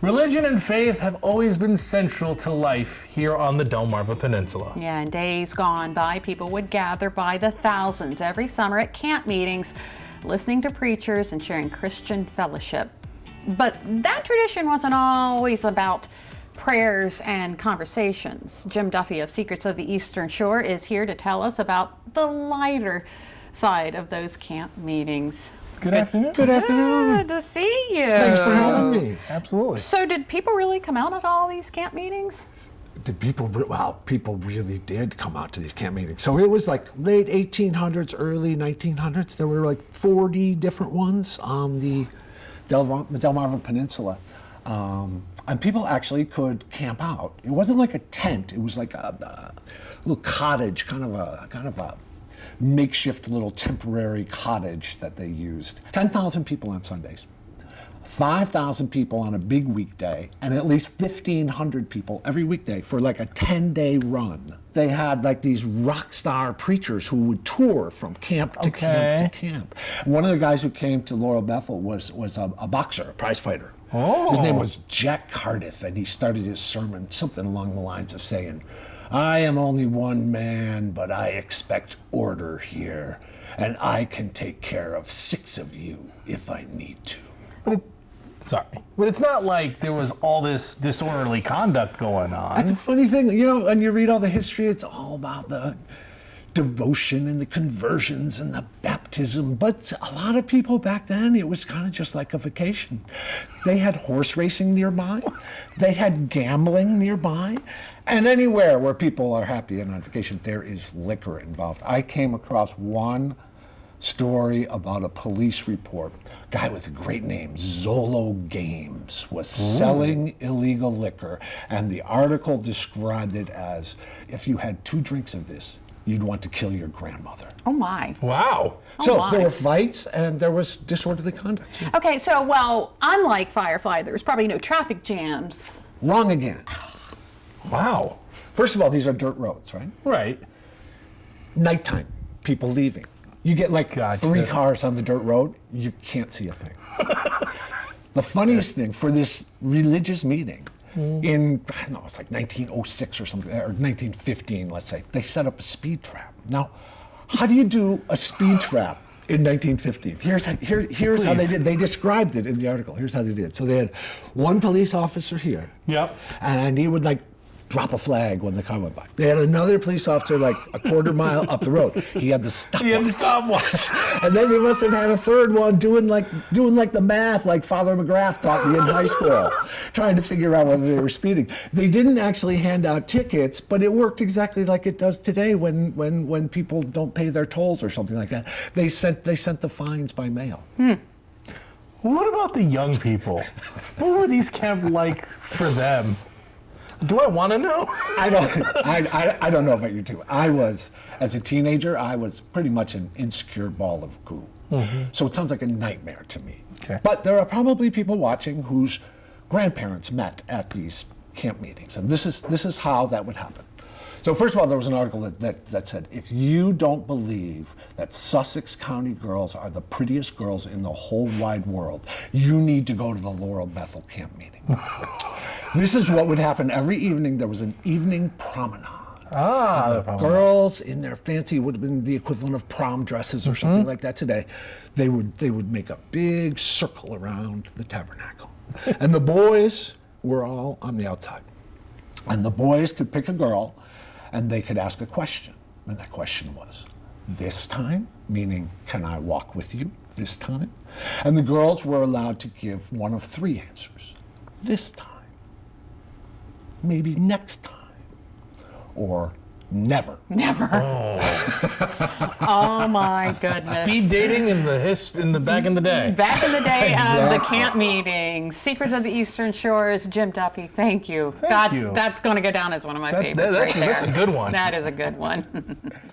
Religion and faith have always been central to life here on the Delmarva Peninsula. Yeah, in days gone by, people would gather by the thousands every summer at camp meetings, listening to preachers and sharing Christian fellowship. But that tradition wasn't always about prayers and conversations. Jim Duffy of Secrets of the Eastern Shore is here to tell us about the lighter side of those camp meetings. Good afternoon. Good afternoon. Good to see you. Thanks for having me. Absolutely. So did people really come out at all these camp meetings? People really did come out to these camp meetings. So it was like late 1800s, early 1900s. There were like 40 different ones on the Delmarva Peninsula. And people actually could camp out. It wasn't like a tent. It was like a little cottage, kind of a makeshift little temporary cottage that they used. 10,000 people on Sundays, 5,000 people on a big weekday, and at least 1,500 people every weekday for like a 10-day run. They had like these rock star preachers who would tour from camp to camp to camp. One of the guys who came to Laurel Bethel was a boxer, a prize fighter. Oh. His name was Jack Cardiff, and he started his sermon something along the lines of saying, "I am only one man, but I expect order here, and I can take care of 6 of you if I need to." But it's not like there was all this disorderly conduct going on. That's a funny thing, when you read all the history, it's all about the devotion and the conversions and the baptism. But a lot of people back then, it was kind of just like a vacation. They had horse racing nearby. They had gambling nearby. And anywhere where people are happy and on vacation, there is liquor involved. I came across one story about a police report. A guy with a great name, Zolo Games, was selling illegal liquor. And the article described it as, if you had 2 drinks of this, you'd want to kill your grandmother. Oh my. Wow. So there were fights and there was disorderly conduct too. Okay, so unlike Firefly, there was probably no traffic jams. Wrong again. Wow. First of all, these are dirt roads, right? Right. Nighttime, people leaving. You get like 3 cars on the dirt road, you can't see a thing. The funniest thing for this religious meeting, in, I don't know, it's like 1906 or something, or 1915, let's say, they set up a speed trap. Now, how do you do a speed trap in 1915? Here's how they did. They described it in the article. Here's how they did. So they had one police officer here. Yep. And he would drop a flag when the car went by. They had another police officer like a quarter mile up the road. He had the stopwatch. He had the stopwatch. And then they must have had a third one doing like the math like Father McGrath taught me in high school, trying to figure out whether they were speeding. They didn't actually hand out tickets, but it worked exactly like it does today when people don't pay their tolls or something like that. They sent the fines by mail. What about the young people? What were these camps like for them? Do I want to know? I don't know about you two. As a teenager, I was pretty much an insecure ball of goo. So it sounds like a nightmare to me. Okay. But there are probably people watching whose grandparents met at these camp meetings, and this is how that would happen. So first of all, there was an article that said, if you don't believe that Sussex County girls are the prettiest girls in the whole wide world, you need to go to the Laurel Bethel camp meeting. This is what would happen every evening. There was an evening promenade. The girls in their fancy, would have been the equivalent of prom dresses or something like that today. They would make a big circle around the tabernacle. And the boys were all on the outside. And the boys could pick a girl and they could ask a question. And that question was, this time? Meaning, can I walk with you this time? And the girls were allowed to give one of 3 answers. This time. Maybe next time. Or never. Never. Oh my goodness. Speed dating in the back in the day. Back in the day Exactly. of the camp meetings. Secrets of the Eastern Shores, Jim Duffy, thank you. Thank you. That's going to go down as one of my favorites right there. That's a good one. That is a good one.